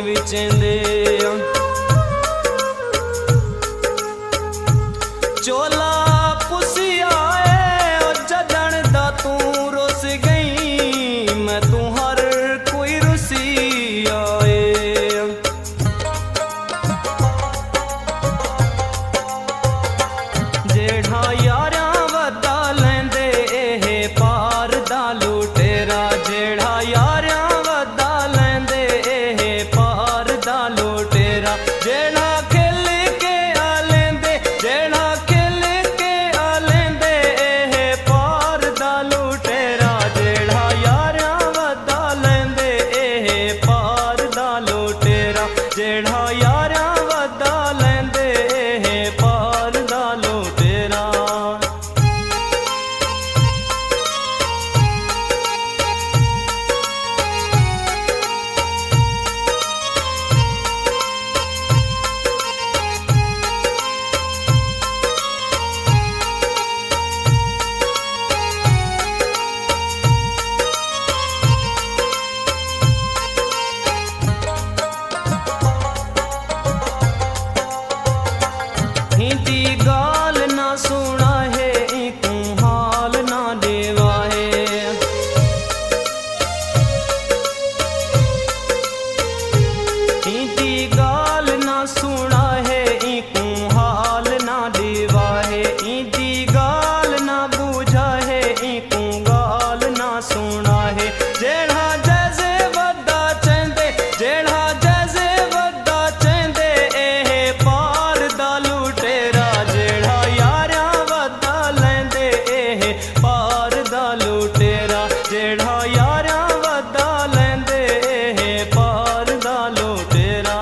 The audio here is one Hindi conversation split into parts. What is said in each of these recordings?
विचेंदे चोला पुसिया जदन दा तू रुस गई मैं तू हर कोई रुसी आए जेड़ा यारा वदा लेंदे पार दा लुटेरा जेड़ा यारा वदा लेंदे पार दा लुटेरा जेड़ा खेल के आ लेंदे जेड़ा खेल के आ लेंदे पार दा लुटेरा जेड़ा यारा वदा लेंदे पार दा लुटेरा जेड़ा यारा वदा लेंदे पार दा लुटेरा हिंदी गाल ना सुना है तू हाल ना देवा है हिंदी गाल ना सुना है तू हाल ना देवा है हिंदी गाल ना बूझा है तू गाल ना सुना है जेड़ा जैसे वदा चंदे जेड़ा जैसे वदा चंदे पार दा लुटेरा जेड़ा यारा वदा लेंदे पार दा लुटेरा जेड़ा यारा वदा लेंदे पार दा लुटेरा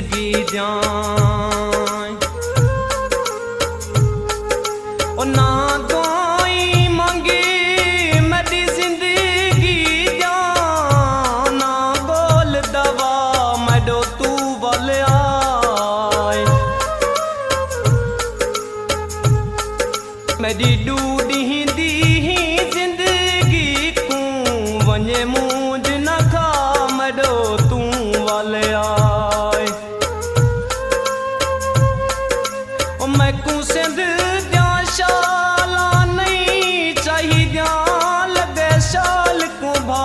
जिंदगी जान ओ ना दोई मंगी मेरी जिंदगी जान ना बोल दवा मैडो तू वल आए मेरी डूडी दी जिंदगी को वने मूंज न खा मैडो तू वल आए ओ मैं को सिंध जा शाला नहीं चाहिए लगे शाल को भा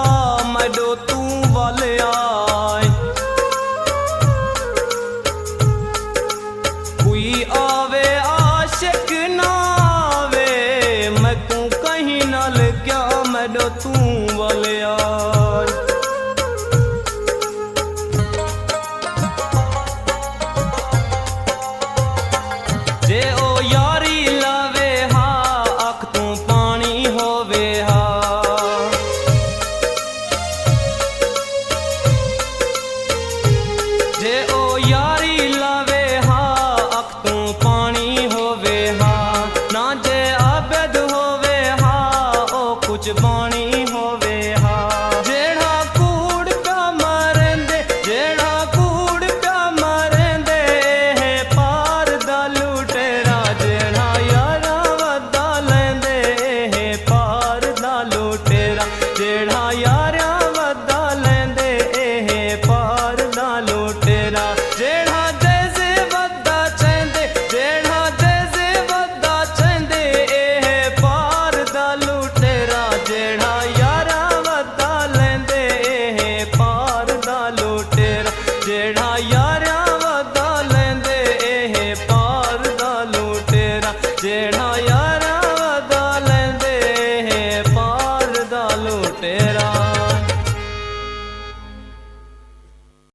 मैडो तू वल आए कोई आवे आशिक ना आवे मैं को कहीं न लग्या मैडो तू